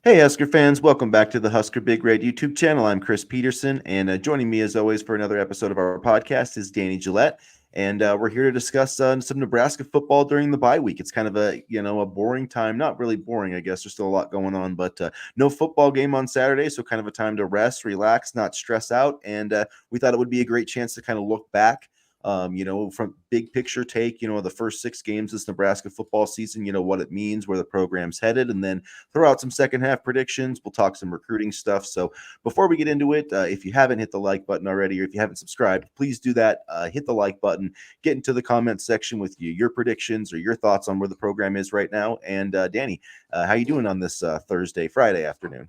Hey, Husker fans, welcome back to the Husker Big Red YouTube channel. I'm Chris Peterson, and joining me as always for another episode of our podcast is Danny Gillette. And we're here to discuss some Nebraska football during the bye week. It's kind of a boring time, not really boring, I guess. There's still a lot going on, but no football game on Saturday, so kind of a time to rest, relax, not stress out. And we thought it would be a great chance to kind of look back from big picture take, the first 6 games this Nebraska football season, what it means, where the program's headed, and then throw out some second half predictions. We'll talk some recruiting stuff. So before we get into it, if you haven't hit the like button already, or if you haven't subscribed, please do that. Hit the like button, get into the comments section with your predictions or your thoughts on where the program is right now. And Danny, how you doing on this Friday afternoon?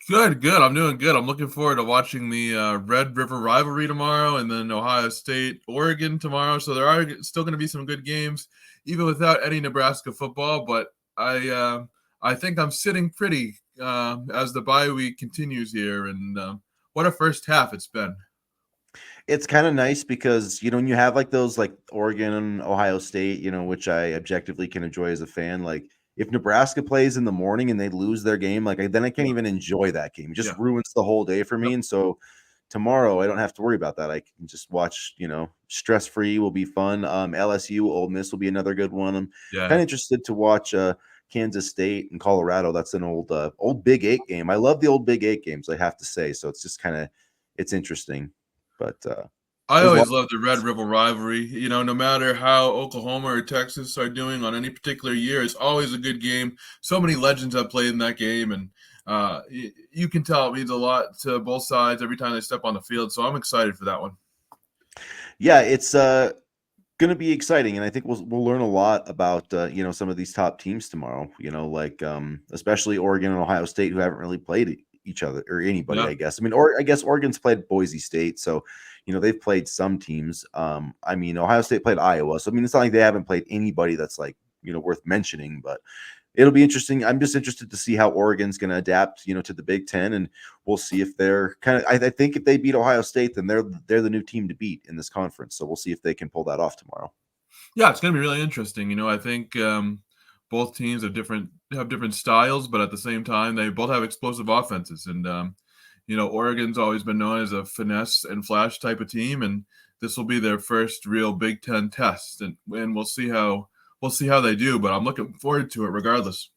Good. I'm doing good. I'm looking forward to watching the Red River rivalry tomorrow, and then Ohio State, Oregon tomorrow. So there are still going to be some good games, even without any Nebraska football. But I think I'm sitting pretty as the bye week continues here, and what a first half it's been. It's kind of nice because when you have like those like Oregon and Ohio State, which I objectively can enjoy as a fan, like if Nebraska plays in the morning and they lose their game, then I can't Yeah, even enjoy that game. It just yeah, ruins the whole day for yep, me. And so tomorrow I don't have to worry about that. I can just watch, stress free will be fun. LSU, Ole Miss will be another good one. I'm kind yeah. of interested to watch Kansas State and Colorado. That's an old Big Eight game. I love the old Big Eight games, I have to say. So it's just kind of it's interesting. But I there's a lot. always love the Red River rivalry. No matter how Oklahoma or Texas are doing on any particular year, it's always a good game. So many legends have played in that game, and you can tell it means a lot to both sides every time they step on the field. So I'm excited for that one. Yeah, it's going to be exciting, and I think we'll learn a lot about some of these top teams tomorrow. Especially Oregon and Ohio State, who haven't really played each other or anybody. Yeah, I guess. I guess Oregon's played Boise State, so they've played some teams. Ohio State played Iowa, so it's not like they haven't played anybody that's like worth mentioning, but it'll be interesting. I'm just interested to see how Oregon's going to adapt, to the Big Ten, and we'll see if they're kind of. I think if they beat Ohio State, then they're the new team to beat in this conference. So we'll see if they can pull that off tomorrow. yeah, it's going to be really interesting. I think both teams have different styles, but at the same time, they both have explosive offenses. And Oregon's always been known as a finesse and flash type of team, and this will be their first real Big Ten test, and we'll see how they do. But I'm looking forward to it regardless.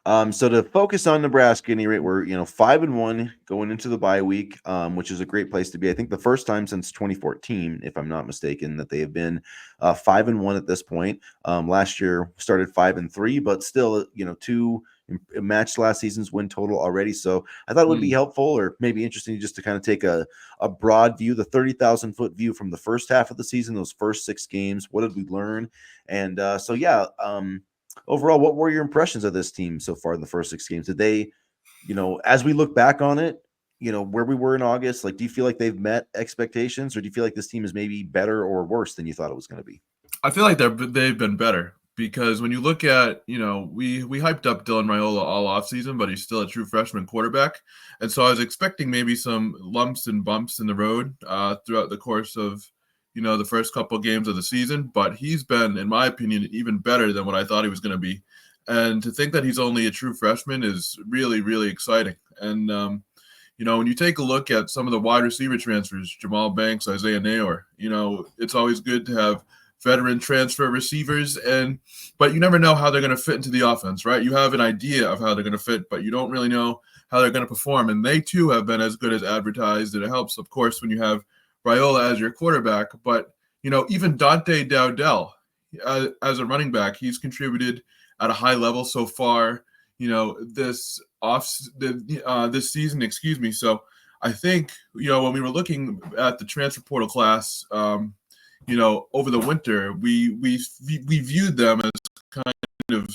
So to focus on Nebraska, at any rate, we're 5-1 going into the bye week, which is a great place to be. I think the first time since 2014, if I'm not mistaken, that they have been 5-1 at this point. Last year started 5-3, but still, two matched last season's win total already. So I thought it would be Mm. helpful or maybe interesting just to kind of take a broad view, the 30,000-foot view from the first half of the season, those first 6 games. What did we learn? And overall, what were your impressions of this team so far in the first 6 games? Did they, as we look back on it, where we were in August, like, do you feel like they've met expectations, or do you feel like this team is maybe better or worse than you thought it was going to be? I feel like they've been better because when you look at, we hyped up Dylan Raiola all offseason, but he's still a true freshman quarterback. And so I was expecting maybe some lumps and bumps in the road throughout the course of, the first couple of games of the season. But he's been, in my opinion, even better than what I thought he was going to be. And to think that he's only a true freshman is really, really exciting. And, when you take a look at some of the wide receiver transfers, Jamal Banks, Isaiah Nayor, it's always good to have veteran transfer receivers, but you never know how they're going to fit into the offense, right? You have an idea of how they're going to fit, but you don't really know how they're going to perform. And they too have been as good as advertised. And it helps, of course, when you have Raiola as your quarterback. But even Dante Dowdell as a running back, he's contributed at a high level so far. This season, excuse me. So I think when we were looking at the transfer portal class. Over the winter, we viewed them as kind of,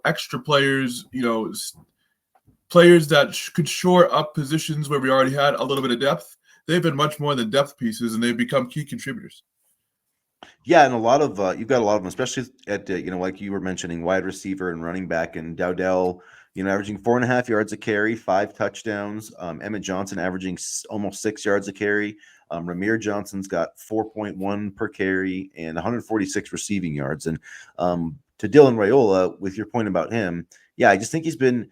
extra players, players that could shore up positions where we already had a little bit of depth. They've been much more than depth pieces, and they've become key contributors. Yeah, and a lot of you've got a lot of them, especially at like you were mentioning, wide receiver and running back, and Dowdell, averaging 4.5 yards a carry, 5 touchdowns. Emmett Johnson averaging almost 6 yards a carry. Ramir Johnson's got 4.1 per carry and 146 receiving yards. And to Dylan Raiola, with your point about him, yeah, I just think he's been,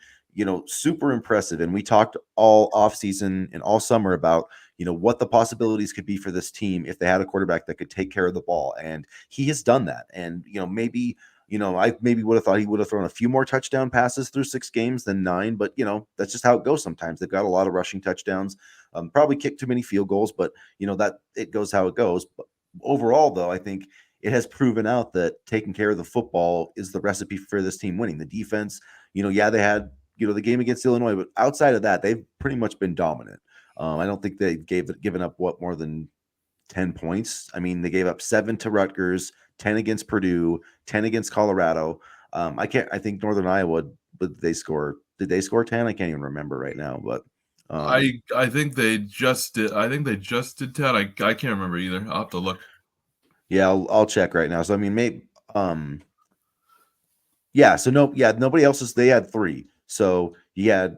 super impressive. And we talked all offseason and all summer about, what the possibilities could be for this team if they had a quarterback that could take care of the ball. And he has done that. And, maybe, I maybe would have thought he would have thrown a few more touchdown passes through 6 games than 9, but that's just how it goes sometimes. They've got a lot of rushing touchdowns, probably kicked too many field goals, but that it goes how it goes. But overall, though, I think it has proven out that taking care of the football is the recipe for this team winning. The defense, yeah, they had, the game against Illinois, but outside of that, they've pretty much been dominant. I don't think they given up more than 10 points. I mean, they gave up 7 to Rutgers, 10 against Purdue, 10 against Colorado. I think Northern Iowa, but did they score 10? I can't even remember right now, but I think they just did. I think they just did 10. I can't remember either. I'll have to look. yeah, I'll check right now. So I mean, maybe yeah. So nobody else's. They had 3. So you had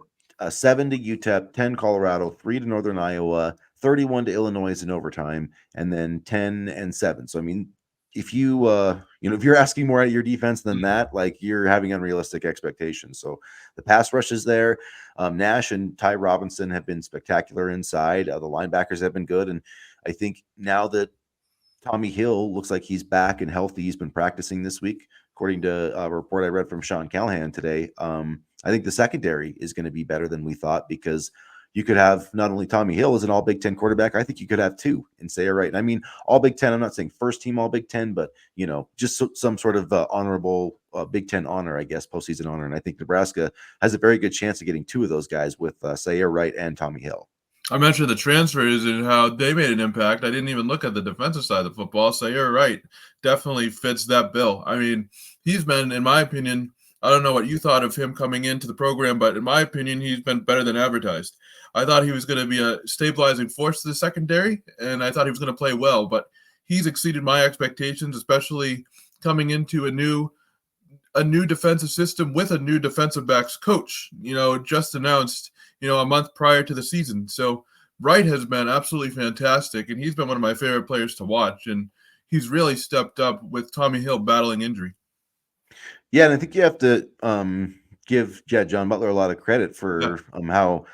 7 to UTEP, 10 Colorado, 3 to Northern Iowa, 31 to Illinois in overtime, and then 10 and 7. So I mean, if you if you're asking more at your defense than that, like, you're having unrealistic expectations. So the pass rush is there. Nash and Ty Robinson have been spectacular inside. The linebackers have been good, and I think now that Tommy Hill looks like he's back and healthy, he's been practicing this week, according to a report I read from Sean Callahan today. I think the secondary is going to be better than we thought, because you could have not only Tommy Hill as an all Big Ten quarterback, I think you could have 2 and say, all right. And I mean, all Big Ten, I'm not saying first team all Big Ten, but, just some sort of honorable Big Ten honor, I guess, postseason honor. And I think Nebraska has a very good chance of getting 2 of those guys with Sayer Wright and Tommy Hill. I mentioned the transfers and how they made an impact. I didn't even look at the defensive side of the football, so you're right. Definitely fits that bill. I mean, he's been, in my opinion, I don't know what you thought of him coming into the program, but in my opinion, he's been better than advertised. I thought he was going to be a stabilizing force to the secondary, and I thought he was going to play well, but he's exceeded my expectations, especially coming into a new defensive system with a new defensive backs coach, just announced, a month prior to the season. So Wright has been absolutely fantastic, and he's been one of my favorite players to watch, and he's really stepped up with Tommy Hill battling injury. Yeah, and I think you have to give John Butler a lot of credit for how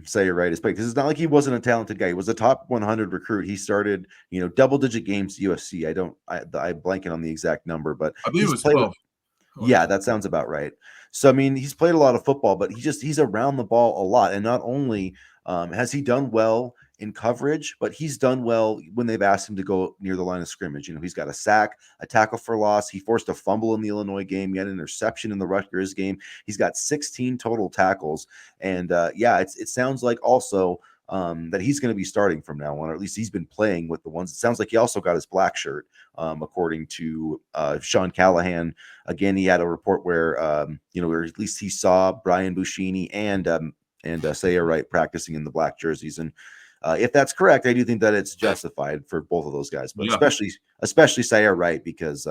Sayer Wright is playing, because it's not like he wasn't a talented guy. He was a top 100 recruit. He started, double-digit games at USC. I'm blanking on the exact number, but I believe it was played 12. Yeah, that sounds about right. So I mean, he's played a lot of football, but he's around the ball a lot, and not only has he done well in coverage, but he's done well when they've asked him to go near the line of scrimmage. He's got a sack, a tackle for loss. He forced a fumble in the Illinois game. He had an interception in the Rutgers game. He's got 16 total tackles, and it sounds like also that he's going to be starting from now on, or at least he's been playing with the ones. It sounds like he also got his black shirt, according to Sean Callahan. Again, he had a report where, where at least he saw Brian Buschini and Sayer Wright practicing in the black jerseys. And if that's correct, I do think that it's justified for both of those guys, but especially Sayer Wright, because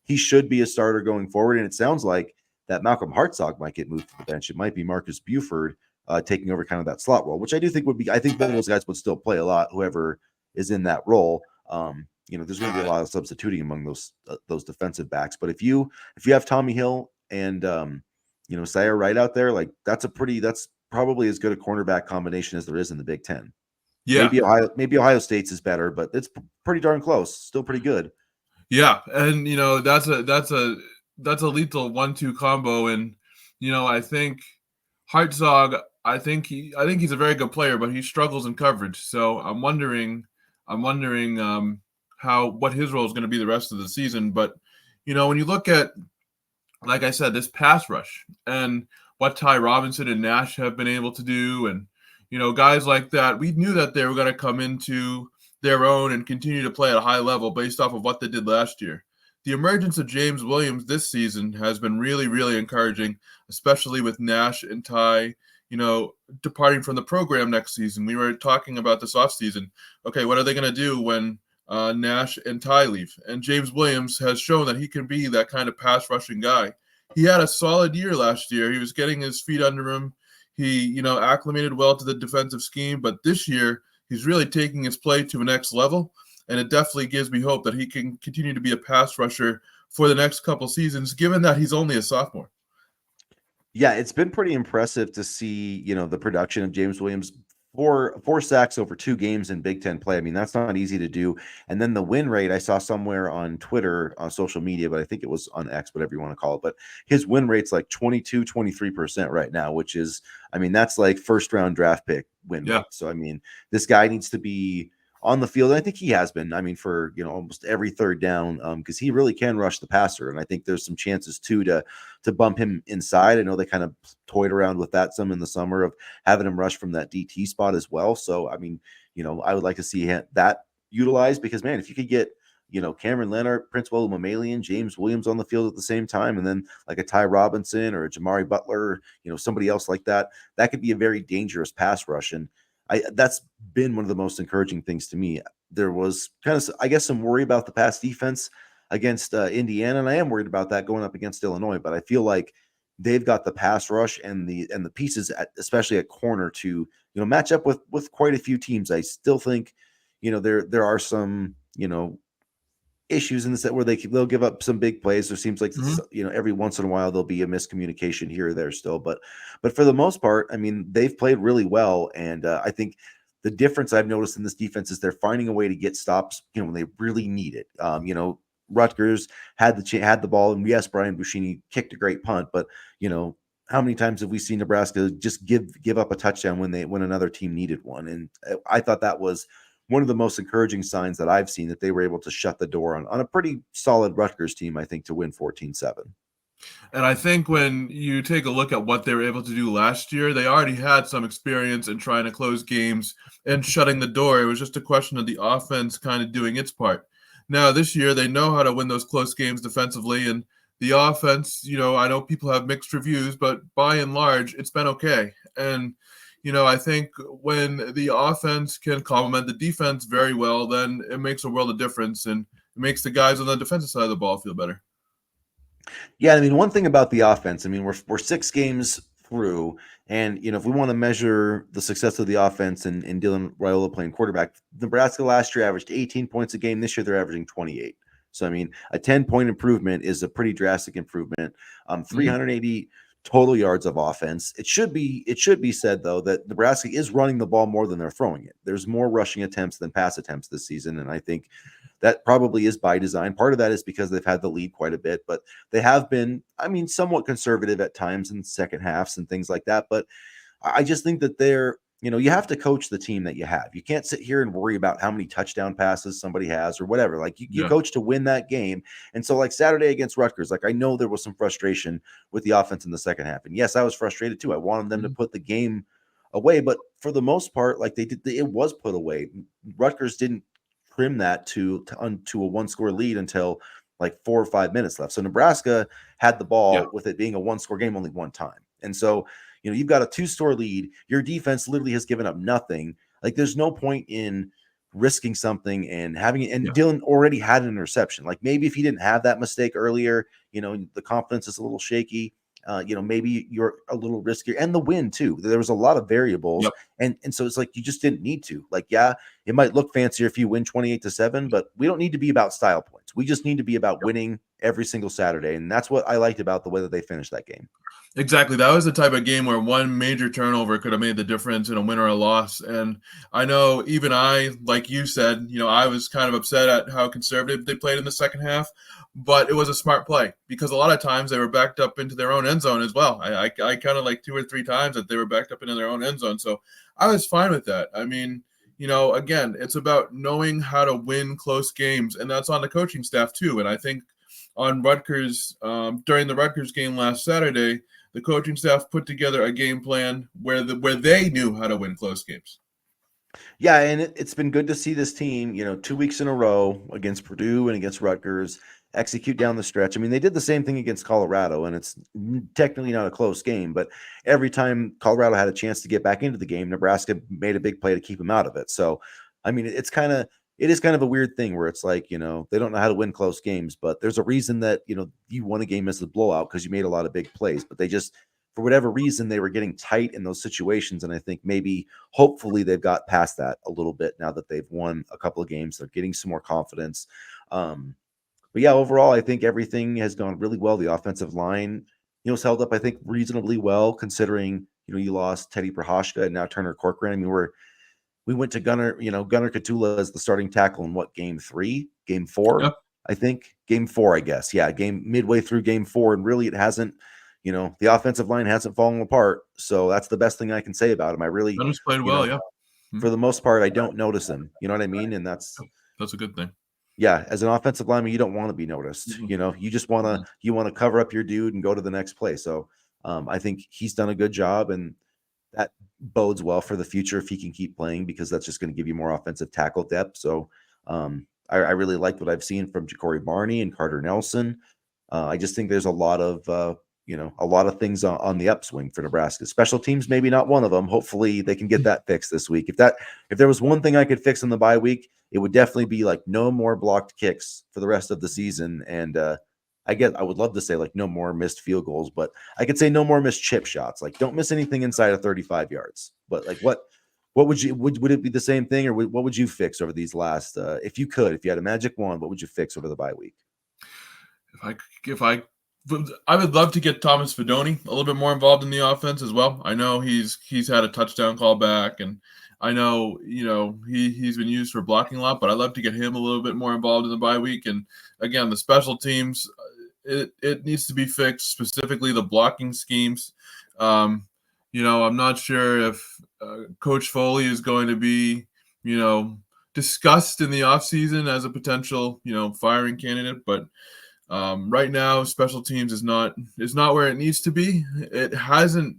he should be a starter going forward. And it sounds like that Malcolm Hartzog might get moved to the bench. It might be Marcus Buford taking over kind of that slot role, which I do think would be. I think both of those guys would still play a lot, whoever is in that role. There's going to be a lot of substituting among those defensive backs. But if you have Tommy Hill and Sayer Wright out there, like, that's probably as good a cornerback combination as there is in the Big Ten. Yeah. Maybe Ohio State's is better, but it's pretty darn close. Still pretty good. Yeah, and that's a lethal 1-2 combo, and I think Hartzog, I think he's a very good player, but he struggles in coverage. So I'm wondering what his role is going to be the rest of the season. But when you look at, like I said, this pass rush and what Ty Robinson and Nash have been able to do, and guys like that, we knew that they were going to come into their own and continue to play at a high level based off of what they did last year. The emergence of James Williams this season has been really, really encouraging, especially with Nash and Ty, departing from the program next season. We were talking about this offseason. Okay, what are they going to do when Nash and Ty leave? And James Williams has shown that he can be that kind of pass rushing guy. He had a solid year last year. He was getting his feet under him. He, acclimated well to the defensive scheme, but this year he's really taking his play to the next level, and it definitely gives me hope that he can continue to be a pass rusher for the next couple seasons, given that he's only a sophomore. Yeah, it's been pretty impressive to see, the production of James Williams. Four sacks over 2 games in Big Ten play. I mean, that's not easy to do. And then the win rate, I saw somewhere on Twitter, on social media, but I think it was on X, whatever you want to call it. But his win rate's like 22, 23% right now, which is, I mean, that's like first round draft pick win Yeah. rate. So, I mean, this guy needs to be on the field. And I think he has been, I mean, for, almost every third down, because he really can rush the passer. And I think there's some chances too to bump him inside. I know they kind of toyed around with that some in the summer of having him rush from that DT spot as well. So, I mean, I would like to see that utilized because, man, if you could get, Cameron Leonard, Prince William Mamalian, James Williams on the field at the same time, and then like a Ty Robinson or a Jamari Butler, somebody else like that, that could be a very dangerous pass rush. And that's been one of the most encouraging things to me. There was kind of, I guess, some worry about the pass defense against Indiana, and I am worried about that going up against Illinois. But I feel like they've got the pass rush and the pieces, especially at corner, to match up with quite a few teams. I still think there are some issues in the set where they'll give up some big plays. There seems like Mm-hmm. every once in a while there'll be a miscommunication here or there still, but for the most part, I mean, they've played really well, and I think the difference I've noticed in this defense is they're finding a way to get stops, when they really need it. Rutgers had the ball, and yes, Brian Buschini kicked a great punt, but how many times have we seen Nebraska just give up a touchdown when another team needed one? And I thought that was one of the most encouraging signs that I've seen, that they were able to shut the door on a pretty solid Rutgers team, I think, to win 14-7. And I think when you take a look at what they were able to do last year, they already had some experience in trying to close games and shutting the door. It was just a question of the offense kind of doing its part. Now, this year, they know how to win those close games defensively. And the offense, I know people have mixed reviews, but by and large, it's been okay. And, I think when the offense can complement the defense very well, then it makes a world of difference and it makes the guys on the defensive side of the ball feel better. Yeah, I mean, one thing about the offense, I mean, we're 6 games through, and if we want to measure the success of the offense and Dylan Raiola playing quarterback, Nebraska last year averaged 18 points a game. This year they're averaging 28. So I mean, a 10-point improvement is a pretty drastic improvement. 380 total yards of offense. It should be said though that Nebraska is running the ball more than they're throwing it. There's more rushing attempts than pass attempts this season, and I think that probably is by design. Part of that is because they've had the lead quite a bit, but they have been, I mean, somewhat conservative at times in second halves and things like that. But I just think that you have to coach the team that you have. You can't sit here and worry about how many touchdown passes somebody has or whatever. Like you Yeah. coach to win that game. And so like Saturday against Rutgers, like I know there was some frustration with the offense in the second half. And yes, I was frustrated too. I wanted them to put the game away, but for the most part, like it was put away. Rutgers didn't trim that to a one-score lead until like 4 or 5 minutes left. So Nebraska had the Yeah. ball with it being a one-score game only one time. And so, you've got a 2-score lead. Your defense literally has given up nothing. Like there's no point in risking something and having it. And Yeah. Dylan already had an interception. Like maybe if he didn't have that mistake earlier, the confidence is a little shaky. Maybe you're a little riskier, and the win too. There was a lot of variables, Yep. and so it's like you just didn't need to. Like, yeah, it might look fancier if you win 28-7, but we don't need to be about style points. We just need to be about winning every single Saturday, and that's what I liked about the way that they finished that game. Exactly. That was the type of game where one major turnover could have made the difference in a win or a loss. And I know even I, like you said, I was kind of upset at how conservative they played in the second half, but it was a smart play because a lot of times they were backed up into their own end zone as well. I counted like 2 or 3 times that they were backed up into their own end zone. So I was fine with that. I mean, again, it's about knowing how to win close games, and that's on the coaching staff too. And I think on Rutgers, during the Rutgers game last Saturday, the coaching staff put together a game plan where they knew how to win close games. Yeah, and it's been good to see this team, 2 weeks in a row against Purdue and against Rutgers execute down the stretch. I mean, they did the same thing against Colorado, and it's technically not a close game, but every time Colorado had a chance to get back into the game, Nebraska made a big play to keep them out of it. So, I mean, it is kind of a weird thing where it's like, they don't know how to win close games, but there's a reason that, you won a game as a blowout because you made a lot of big plays, but they just, for whatever reason, they were getting tight in those situations. And I think maybe, hopefully, they've got past that a little bit now that they've won a couple of games. They're getting some more confidence. yeah, overall, I think everything has gone really well. The offensive line, has held up, I think, reasonably well considering, you lost Teddy Prohashka and now Turner Corcoran. I mean, we went to Gunnar Katula as the starting tackle in what, game 3, game 4, Yep. I think, game 4, I guess. Yeah, game midway through game 4, and really it hasn't, the offensive line hasn't fallen apart. So that's the best thing I can say about him. I really, Gunner's played well. Yeah. for the most part, I don't notice him. You know what I mean? And That's a good thing. yeah, as an offensive lineman, you don't want to be noticed. You just want to cover up your dude and go to the next play. So I think he's done a good job, and that bodes well for the future if he can keep playing, because that's just going to give you more offensive tackle depth. So I really like what I've seen from Ja'Cory Barney and Carter Nelson. I just think there's a lot of things on the upswing for Nebraska. Special teams, maybe not one of them. Hopefully they can get that fixed this week. If there was one thing I could fix in the bye week, it would definitely be like no more blocked kicks for the rest of the season. And I guess I would love to say like no more missed field goals, but I could say no more missed chip shots. Like don't miss anything inside of 35 yards. But like what would it be the same thing, or what would you fix over these last if you had a magic wand, what would you fix over the bye week? If I would love to get Thomas Fedoni a little bit more involved in the offense as well. I know he's had a touchdown call back, and I know he's been used for blocking a lot, but I'd love to get him a little bit more involved in the bye week. And again, the special teams, it needs to be fixed, specifically the blocking schemes. I'm not sure if Coach Foley is going to be discussed in the offseason as a potential firing candidate, but right now, special teams is not where it needs to be. It hasn't.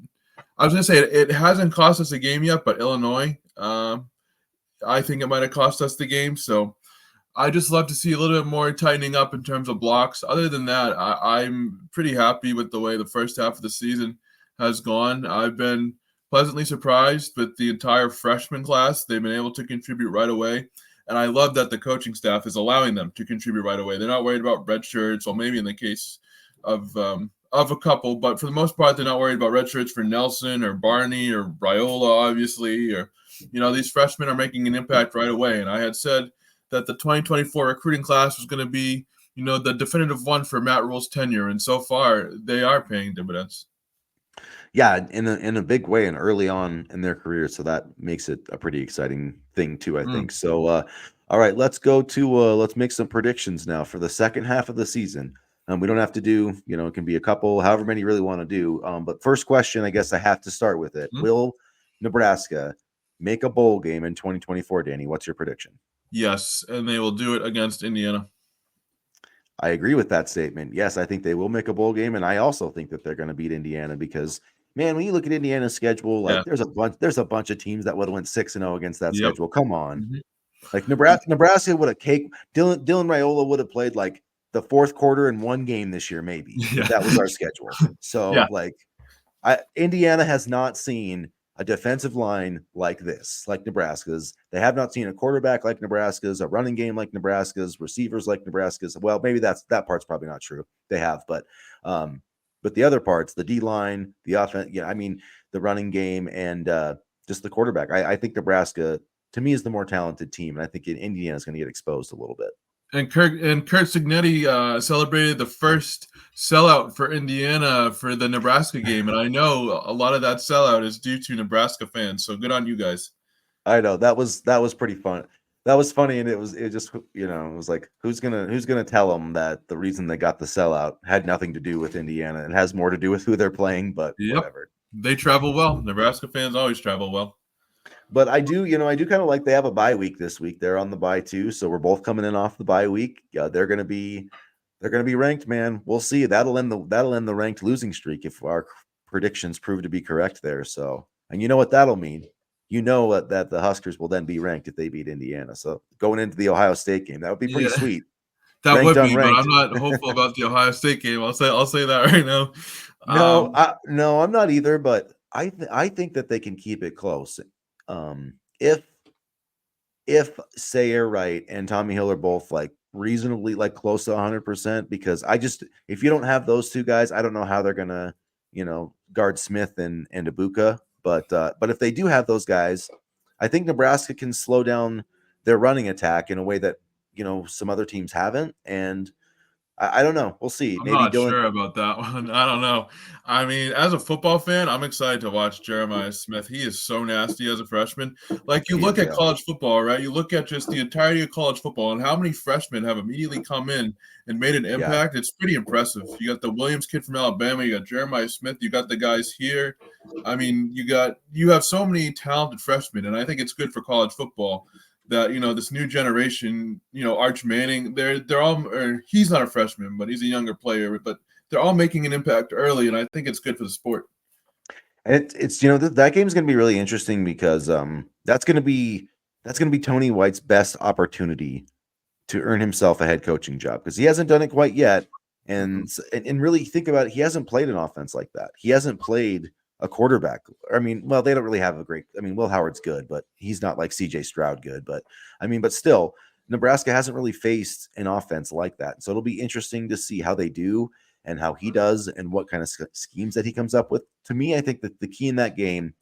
I was going to say it hasn't cost us a game yet, but Illinois, I think it might have cost us the game. So I just love to see a little bit more tightening up in terms of blocks. Other than that, I'm pretty happy with the way the first half of the season has gone. I've been pleasantly surprised with the entire freshman class. They've been able to contribute right away. And I love that the coaching staff is allowing them to contribute right away. They're not worried about red shirts, or maybe in the case of a couple, but for the most part, they're not worried about red shirts for Nelson or Barney or Raiola, obviously, or these freshmen are making an impact right away. And I had said that the 2024 recruiting class was going to be, the definitive one for Matt Rule's tenure, and so far they are paying dividends. Yeah, in a big way and early on in their career, so that makes it a pretty exciting thing too, I think. So all right, let's go to let's make some predictions now for the second half of the season. We don't have to do, it can be a couple, however many you really want to do. But first question, I guess I have to start with it. Will Nebraska make a bowl game in 2024, Danny? What's your prediction? Yes, and they will do it against Indiana. I agree with that statement. Yes, I think they will make a bowl game, and I also think that they're going to beat Indiana because, man, when you look at Indiana's schedule, like there's a bunch of teams that would have went 6-0 against that schedule. Come on, like Nebraska would have cake. Dylan Raiola would have played like the fourth quarter in one game this year, maybe if that was our schedule. So Indiana has not seen a defensive line like this, like Nebraska's. They have not seen a quarterback like Nebraska's, a running game like Nebraska's, receivers like Nebraska's. Well, maybe that part's probably not true. They have, but the other parts, the D line, the offense, I mean, the running game, and just the quarterback. I think Nebraska, to me, is the more talented team, and I think Indiana is going to get exposed a little bit. And Kurt Cignetti celebrated the first sellout for Indiana for the Nebraska game, and I know a lot of that sellout is due to Nebraska fans. So good on you guys. I know that was pretty fun. That was funny, and it just it was like who's gonna tell them that the reason they got the sellout had nothing to do with Indiana. It has more to do with who they're playing, but whatever. They travel well. Nebraska fans always travel well. But I do kind of like they have a bye week this week. They're on the bye too, so we're both coming in off the bye week. They're gonna be ranked, man. We'll see. That'll end the ranked losing streak if our predictions prove to be correct there. So, and you know what that'll mean. That the Huskers will then be ranked if they beat Indiana. So going into the Ohio State game, that would be pretty sweet. That ranked would be, but I'm not hopeful about the Ohio State game. I'll say that right now. No, I'm not either. But I think that they can keep it close. If Sayer, Wright, and Tommy Hill are both like reasonably like close to 100%, because if you don't have those two guys, I don't know how they're gonna guard Smith and Ibuka. But if they do have those guys, I think Nebraska can slow down their running attack in a way that some other teams haven't. And I don't know. We'll see. I'm Maybe not Dylan. sure about that one. I don't know. I mean, as a football fan, I'm excited to watch Jeremiah Smith. He is so nasty as a freshman. Like you He look is, at yeah. college football, right? You look at just the entirety of college football and how many freshmen have immediately come in and made an Yeah. impact. It's pretty impressive. You got the Williams kid from Alabama, you got Jeremiah Smith, you got the guys here. I mean, you have so many talented freshmen, and I think it's good for college football that this new generation, Arch Manning, they're all, or he's not a freshman, but he's a younger player, but they're all making an impact early, and I think it's good for the sport. And it's that game's going to be really interesting because that's going to be Tony White's best opportunity to earn himself a head coaching job because he hasn't done it quite yet. And, and really think about it, he hasn't played an offense like that. He hasn't played a quarterback. I mean, well, they don't really have a great. I mean, Will Howard's good, but he's not like C.J. Stroud good. But I mean, but still, Nebraska hasn't really faced an offense like that. So it'll be interesting to see how they do and how he does and what kind of schemes that he comes up with. To me, I think that the key in that game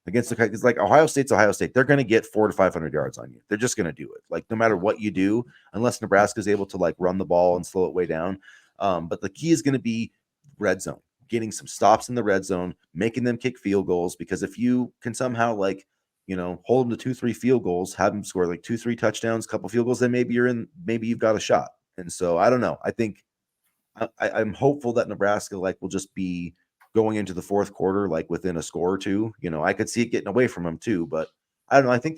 against the it's like Ohio State's Ohio State. They're going to get 400 to 500 yards on you. They're just going to do it. Like no matter what you do, unless Nebraska is able to like run the ball and slow it way down. But the key is going to be red zone, getting some stops in the red zone, making them kick field goals. Because if you can somehow like hold them to 2-3 field goals, have them score like 2-3 touchdowns, couple field goals, then maybe you've got a shot. And so I don't know. I think I'm hopeful that Nebraska like will just be going into the fourth quarter like within a score or two. I could see it getting away from them too, but I don't know. I think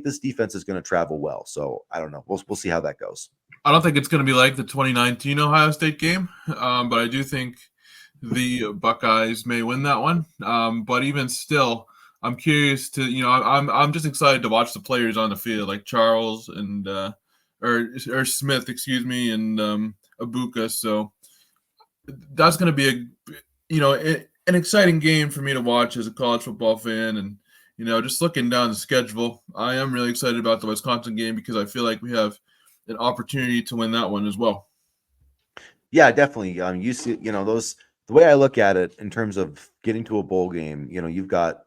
this defense is going to travel well. So I don't know. We'll see how that goes. I don't think it's going to be like the 2019 Ohio State game, but I do think the Buckeyes may win that one. But even still, I'm curious to I'm just excited to watch the players on the field like Charles and or Smith, excuse me, and Abuka. So that's going to be an exciting game for me to watch as a college football fan. And just looking down the schedule, I am really excited about the Wisconsin game because I feel like we have an opportunity to win that one as well. Yeah, definitely. You see, those the way I look at it in terms of getting to a bowl game. You've got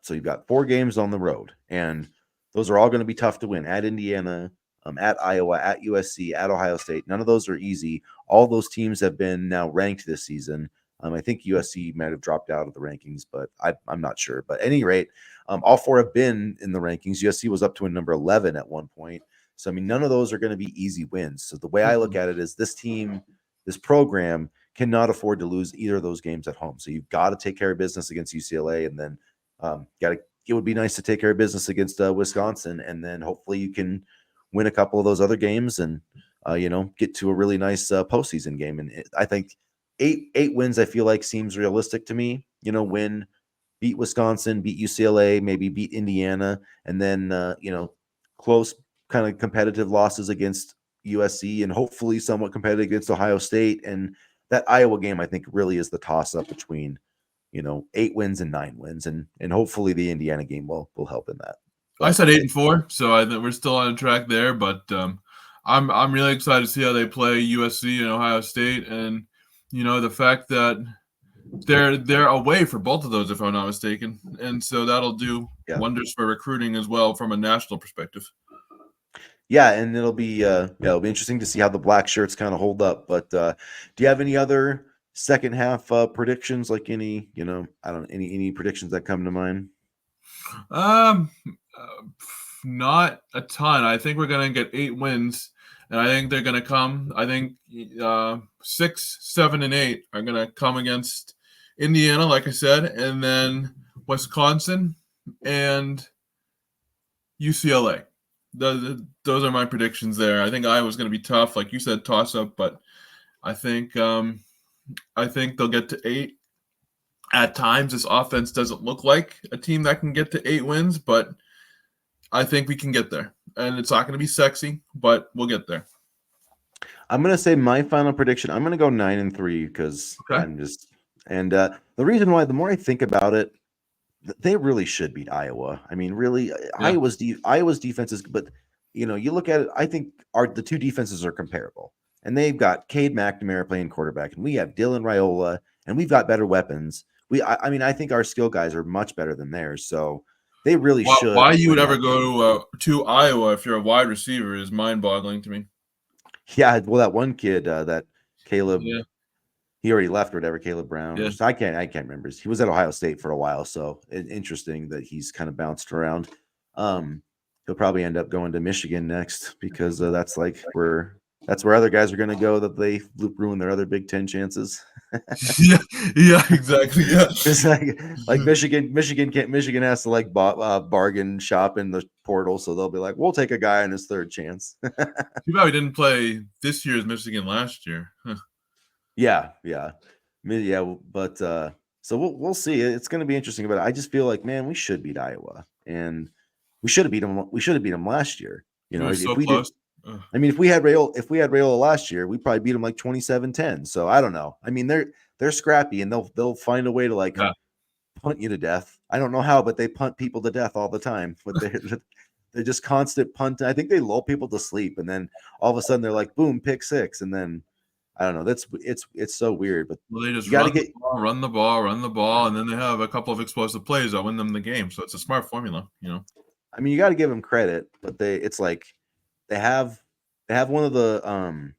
4 games on the road, and those are all going to be tough to win at Indiana, at Iowa, at USC, at Ohio State. None of those are easy. All those teams have been now ranked this season. I think USC might have dropped out of the rankings, but I'm not sure. But at any rate, all 4 have been in the rankings. USC was up to a number 11 at one point. So I mean, none of those are going to be easy wins. So the way I look at it is this program cannot afford to lose either of those games at home. So you've got to take care of business against UCLA, and then it would be nice to take care of business against Wisconsin, and then hopefully you can win a couple of those other games and get to a really nice postseason game. And I think eight wins I feel like seems realistic to me. Win, beat Wisconsin, beat UCLA, maybe beat Indiana, and then close kind of competitive losses against USC and hopefully somewhat competitive against Ohio State. And that Iowa game, I think, really is the toss up between 8 wins and 9 wins, and hopefully the Indiana game will help in that. But I said 8-4, so I think we're still on track there. But I'm really excited to see how they play USC and Ohio State, and the fact that they're away for both of those, if I'm not mistaken, and so that'll do wonders for recruiting as well from a national perspective. Yeah, and it'll be interesting to see how the black shirts kind of hold up. But do you have any other second half predictions? Like any any predictions that come to mind? Um, Not a ton. I think we're gonna get 8 wins, and I think they're gonna come. I think 6, 7, and 8 are gonna come against Indiana, like I said, and then Wisconsin and UCLA. Those are my predictions there. I think Iowa's going to be tough, like you said, toss up, but I think they'll get to 8. At times, this offense doesn't look like a team that can get to 8 wins, but I think we can get there. And it's not going to be sexy, but we'll get there. I'm gonna say my final prediction. I'm gonna go 9-3 because Okay. the reason why, the more I think about it, they really should beat Iowa. I mean, really, Yeah. Iowa's defense is, but you look at it. I think the 2 defenses are comparable, and they've got Cade McNamara playing quarterback, and we have Dylan Raiola, and we've got better weapons. I mean, I think our skill guys are much better than theirs, so they really should. Why you would win ever that game. go to Iowa if you're a wide receiver is mind-boggling to me. Yeah, well, that one kid, that Caleb. Yeah, He already left or whatever. Caleb Brown, yeah. or I can't remember. He was at Ohio State for a while, so interesting that he's kind of bounced around. He'll probably end up going to Michigan next because that's where other guys are going to go that they ruin their other Big Ten chances. Yeah, yeah, exactly. Yeah. Just like Michigan has to like bargain shop in the portal, so they'll be like, we'll take a guy on his third chance. Too bad we didn't play this year's Michigan last year. Huh. Yeah, yeah, yeah. But so we'll see. It's going to be interesting. But I just feel like, man, we should beat Iowa, and we should have beat them. We should have beat them last year. You We know, were if so we did, close. Ugh. I mean, if we had Rayola last year, we probably beat them like 27-10. So I don't know. I mean, they're scrappy, and they'll find a way to like Yeah. punt you to death. I don't know how, but they punt people to death all the time. But they're just constant punt. I think they lull people to sleep, and then all of a sudden they're like, boom, pick six, and then I don't know. It's so weird, but Well, they just you got to run the get. ball, run the ball, run the ball, and then they have a couple of explosive plays that win them the game. So it's a smart formula, you know. I mean, you got to give them credit, but it's like they have one of the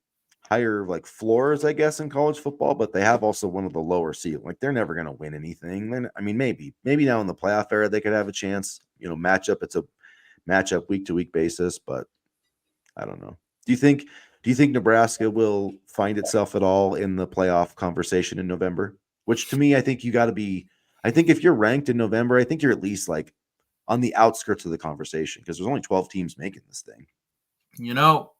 higher like floors, I guess, in college football, but they have also one of the lower ceiling. Like they're never going to win anything. Then I mean, maybe now in the playoff era they could have a chance. You know, matchup. It's a matchup week to week basis, but I don't know. Do you think Nebraska will find itself at all in the playoff conversation in November? Which to me, I think you got to be. I think if you're ranked in November, I think you're at least like on the outskirts of the conversation because there's only 12 teams making this thing. You know,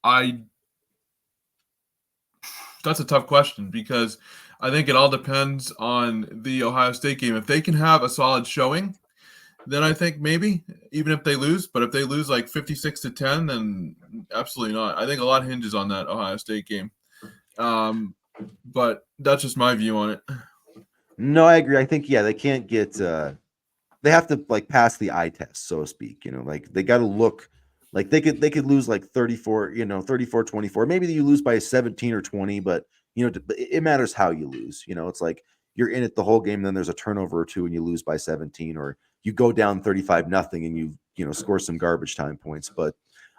I that's a tough question because I think it all depends on the Ohio State game. If they can have a solid showing, then I think maybe, even if they lose. But if they lose like 56-10, then absolutely not. I think a lot hinges on that Ohio State game. But that's just my view on it. No, I agree. I think they can't get they have to like pass the eye test, so to speak. You know, like they got to look like they could lose like 34, 34-24. Maybe you lose by 17 or 20, but it matters how you lose. You know, it's like you're in it the whole game, then there's a turnover or two and you lose by 17, or you go down 35-0 and you score some garbage time points. But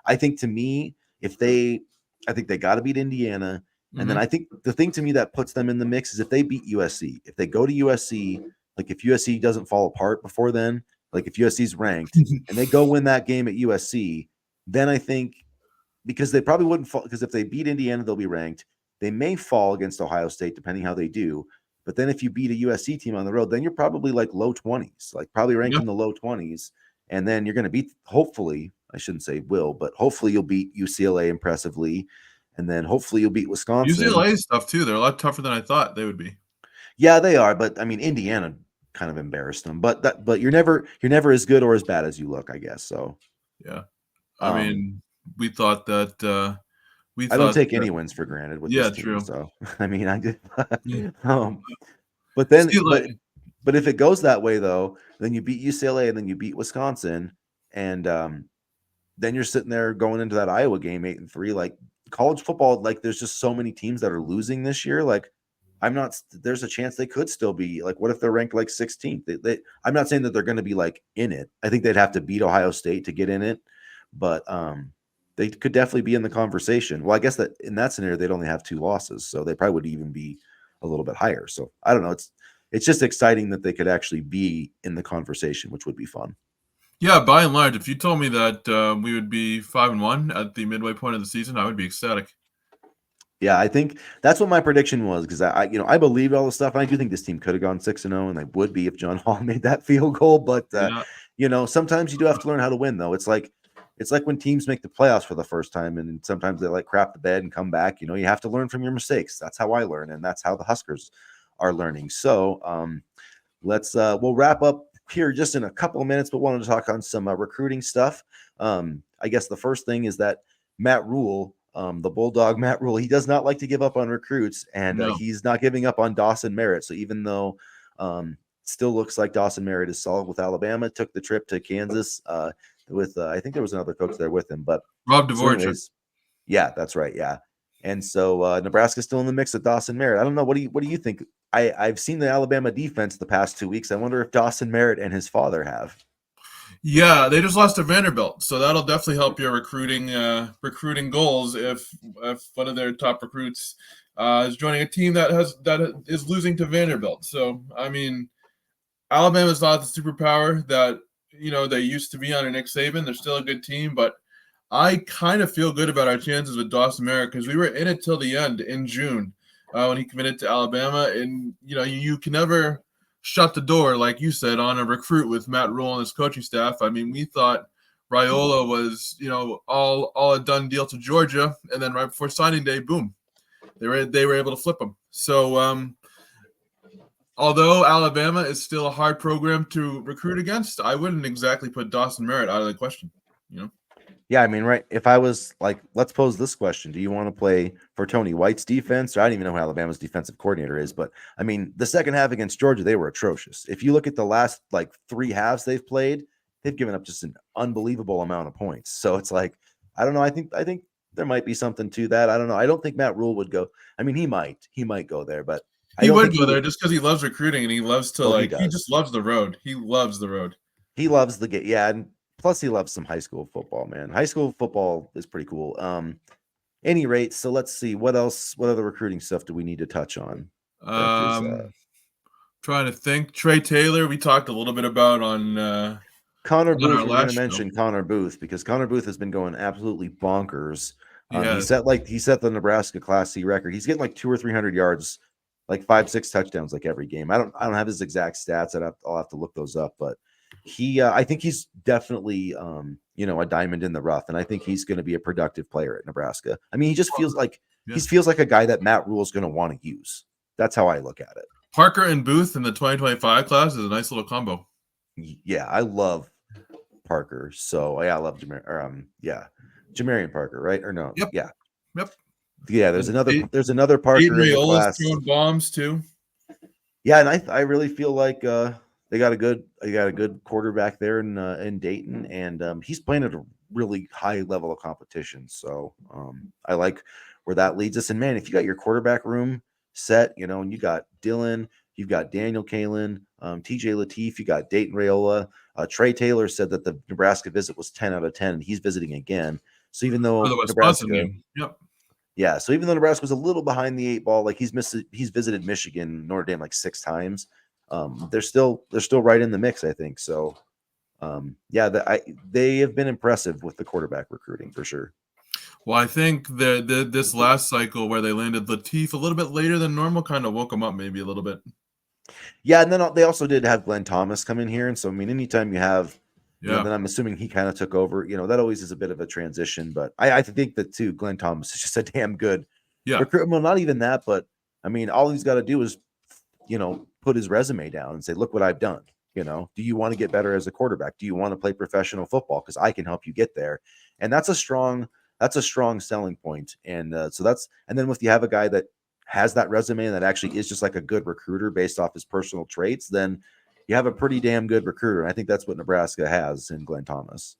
I think to me, I think they got to beat Indiana. And then Mm-hmm. I think the thing to me that puts them in the mix is if they beat USC. If they go to USC, like if USC doesn't fall apart before then, like if USC's ranked and they go win that game at USC, then I think because they probably wouldn't fall because if they beat Indiana, they'll be ranked. They may fall against Ohio State depending how they do. But then if you beat a USC team on the road, then you're probably like low 20s, like probably ranked Yeah. in the low 20s. And then you're going to beat, hopefully, I shouldn't say will, but hopefully you'll beat UCLA impressively. And then hopefully you'll beat Wisconsin. UCLA stuff too. They're a lot tougher than I thought they would be. Yeah, they are, but I mean Indiana kind of embarrassed them. But you're never as good or as bad as you look, I guess. So Yeah. I um mean, we thought that we I don't thought take that any wins for granted with yeah, this team. true. So I mean I just Yeah. but See, then like, but if it goes that way though, then you beat UCLA and then you beat Wisconsin and then you're sitting there going into that Iowa game 8-3. Like college football, like there's just so many teams that are losing this year. Like I'm not. There's a chance they could still be like. What if they're ranked like 16th? I'm not saying that they're going to be like in it. I think they'd have to beat Ohio State to get in it, but they could definitely be in the conversation. Well, I guess that in that scenario they'd only have 2 losses, so they probably would even be a little bit higher. So I don't know. It's just exciting that they could actually be in the conversation, which would be fun. yeah, by and large, if you told me that we would be 5-1 at the midway point of the season, I would be ecstatic. Yeah, I think that's what my prediction was because I believed all the stuff, and I do think this team could have gone 6-0, and they would be if John Hall made that field goal. But Yeah. sometimes you do have to learn how to win, though. It's like when teams make the playoffs for the first time, and sometimes they like crap the bed and come back. You have to learn from your mistakes. That's how I learn, and that's how the Huskers are learning. So we'll wrap up here just in a couple of minutes, but wanted to talk on some recruiting stuff. I guess the first thing is that Matt Rule, the Bulldog Matt Rule, he does not like to give up on recruits, and No. he's not giving up on Dawson Merritt. So even though still looks like Dawson Merritt is solid with Alabama, took the trip to Kansas with I think there was another coach there with him. But Rob so Dvorak. anyways, yeah, that's right. Yeah. And so Nebraska's still in the mix with Dawson Merritt. I don't know. What do you think? I've seen the Alabama defense the past 2 weeks. I wonder if Dawson Merritt and his father have. Yeah, they just lost to Vanderbilt, so that'll definitely help your recruiting goals if one of their top recruits is joining a team that is losing to Vanderbilt. So I mean, Alabama's not the superpower that they used to be under Nick Saban. They're still a good team, but I kind of feel good about our chances with Dawson Merritt because we were in it till the end in June when he committed to Alabama, and you can never shut the door, like you said, on a recruit with Matt Rule and his coaching staff. I mean, we thought Raiola was all a done deal to Georgia, and then right before signing day, boom, they were able to flip him. So although Alabama is still a hard program to recruit against, I wouldn't exactly put Dawson Merritt out of the question. Yeah, I mean, right. If I was like, let's pose this question: do you want to play for Tony White's defense? Or I don't even know who Alabama's defensive coordinator is, but I mean, the second half against Georgia, they were atrocious. If you look at the last like three halves they've played, they've given up just an unbelievable amount of points. So it's like, I don't know. I think there might be something to that. I don't know. I don't think Matt Rule would go. I mean, he might go there, but I He don't would think go he there would. just because he loves recruiting and he loves to Oh, he he just does. loves the road. He loves the road. He loves the game. Yeah, and plus he loves some high school football, man. High school football is pretty cool. Any rate, so let's see what else. What other recruiting stuff do we need to touch on? That is Um, Trying to think. Trey Taylor, we talked a little bit about Connor on our Booth. We're going to last show. mention Connor Booth because Connor Booth has been going absolutely bonkers. He He has. set the Nebraska Class C record. He's getting like 200 or 300 yards, like 5-6 touchdowns, like every game. I don't have his exact stats. I'll have to look those up, but I think he's definitely a diamond in the rough, and I think he's going to be a productive player at Nebraska. I mean, he just feels like Yeah. a guy that Matt Rule is going to want to use. That's how I look at it. Parker and Booth in the 2025 class is a nice little combo. Yeah, I love Parker. So yeah, I love Jamarian Parker, right? Or no? Yep. Yeah, Yep. yeah. There's And another Dayton Parker in the Raiola's class. throwing bombs too. Yeah, and I really feel like they got a good quarterback there in Dayton, and he's playing at a really high level of competition. So I like where that leads us. And man, if you got your quarterback room set, and you got Dylan, you've got Daniel Kalen, TJ Lateef, you got Dayton Raiola. Trey Taylor said that the Nebraska visit was 10 out of 10, and he's visiting again. So even For though the Wisconsin Nebraska game. Yep. yeah, so even though Nebraska was a little behind the eight ball, like he's visited Michigan, Notre Dame like 6 times. They're still right in the mix, I think. So yeah, they have been impressive with the quarterback recruiting for sure. Well, I think this last cycle where they landed Lateef a little bit later than normal kind of woke them up maybe a little bit. Yeah, and then they also did have Glenn Thomas come in here, and so I mean, anytime you have, Yeah. then I'm assuming he kind of took over. That always is a bit of a transition, but I think that too. Glenn Thomas is just a damn good Yeah. recruit. Well, not even that, but I mean, all he's got to do is put his resume down and say, look what I've done. Do you want to get better as a quarterback? Do you want to play professional football? Because I can help you get there. And that's a strong selling point. And and then if you have a guy that has that resume and that actually is just like a good recruiter based off his personal traits, then you have a pretty damn good recruiter. And I think that's what Nebraska has in Glenn Thomas.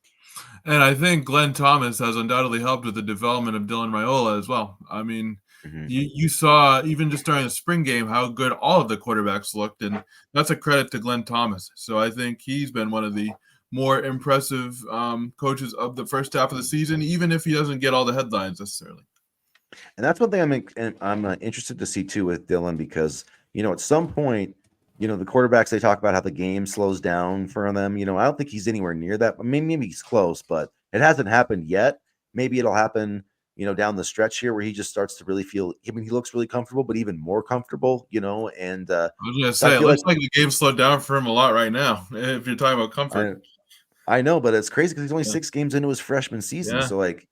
And I think Glenn Thomas has undoubtedly helped with the development of Dylan Raiola as well. I mean, Mm-hmm. you saw even just during the spring game how good all of the quarterbacks looked, and that's a credit to Glenn Thomas. So I think he's been one of the more impressive coaches of the first half of the season, even if he doesn't get all the headlines necessarily. And that's one thing I'm interested to see too with Dylan because at some point the quarterbacks they talk about how the game slows down for them. I don't think he's anywhere near that. I mean, maybe he's close, but it hasn't happened yet. Maybe it'll happen down the stretch here where he just starts to really feel. I mean, he looks really comfortable, but even more comfortable. And I was gonna so I say it feel looks like like the game slowed down for him a lot right now. If you're talking about comfort, I know, but it's crazy because he's only yeah, 6 games into his freshman season. yeah. So like,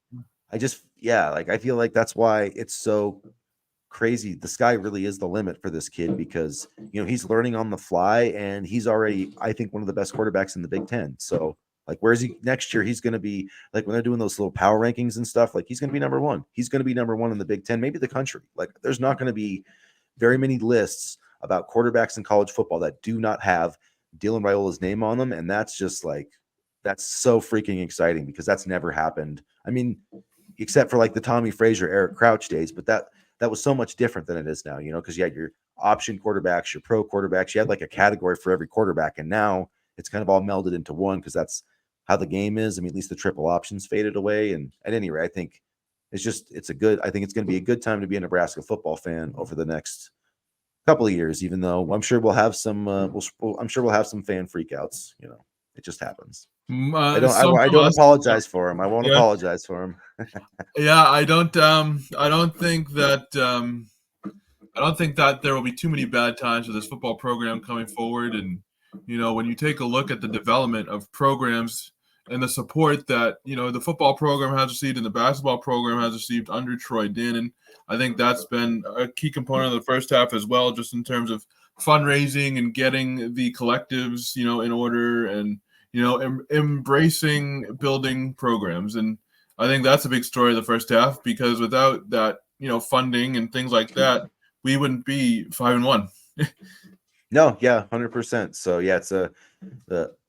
I feel like that's why it's so crazy. The sky really is the limit for this kid because he's learning on the fly and he's already, I think, one of the best quarterbacks in the Big Ten. So like, where's he next year? He's going to be like when they're doing those little power rankings and stuff. Like he's going to be number one. He's going to be number one in the Big Ten, maybe the country. Like there's not going to be very many lists about quarterbacks in college football that do not have Dylan Raiola's name on them, and that's just like that's so freaking exciting because that's never happened. I mean, except for like the Tommy Frazier, Eric Crouch days, but that was so much different than it is now, because you had your option quarterbacks, your pro quarterbacks, you had like a category for every quarterback, and now it's kind of all melded into one because that's how the game is. I mean, at least the triple options faded away. And at any rate, I think I think it's going to be a good time to be a Nebraska football fan over the next couple of years, even though I'm sure we'll have some, I'm sure we'll have some fan freakouts. It just happens. Some I from don't us. apologize for him. I won't Yeah. apologize for him. Yeah, I don't think that there will be too many bad times for this football program coming forward. And when you take a look at the development of programs and the support that the football program has received and the basketball program has received under Troy Dannon, I think that's been a key component of the first half as well, just in terms of fundraising and getting the collectives in order, and embracing building programs. And I think that's a big story of the first half, because without that funding and things like that, we wouldn't be 5-1. No, yeah, 100%. So yeah,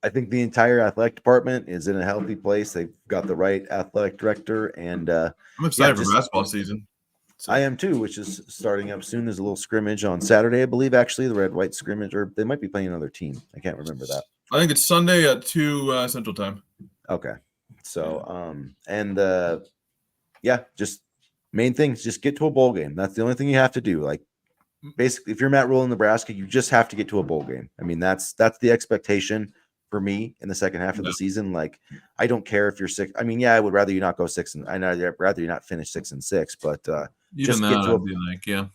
I think the entire athletic department is in a healthy place. They've got the right athletic director, and I'm excited for basketball season. So. I am too, which is starting up soon. There's a little scrimmage on Saturday, I believe. Actually, the red-white scrimmage, or they might be playing another team. I can't remember that. I think it's Sunday at 2 Central Time. Okay, so just main thing is just get to a bowl game. That's the only thing you have to do. Like, basically, if you're Matt Rule in Nebraska, you just have to get to a bowl game. I mean, that's the expectation for me in the second half of the season. Like, I don't care if you're 6. I mean, I would rather you not go 6, and I'd rather you not finish 6-6. But just get to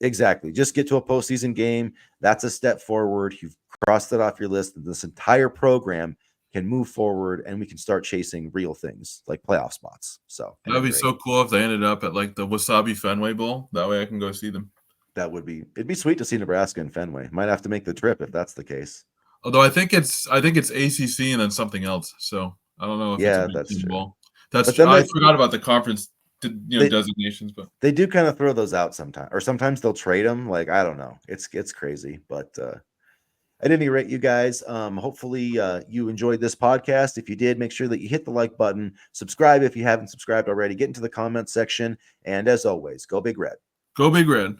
exactly. Just get to a postseason game. That's a step forward. You've crossed it off your list. This entire program can move forward, and we can start chasing real things like playoff spots. So that'd be so cool if they ended up at like the Wasabi Fenway Bowl. That way I can go see them. It'd be sweet to see Nebraska and Fenway. Might have to make the trip if that's the case. Although I think it's ACC and then something else. So I don't know if it's a Big Ten bowl. I forgot about the conference designations, but they do kind of throw those out sometimes, or sometimes they'll trade them. Like, I don't know. It's crazy, but at any rate, you guys, hopefully you enjoyed this podcast. If you did, make sure that you hit the like button, subscribe if you haven't subscribed already, get into the comments section, and as always, go Big Red. Go Big Red.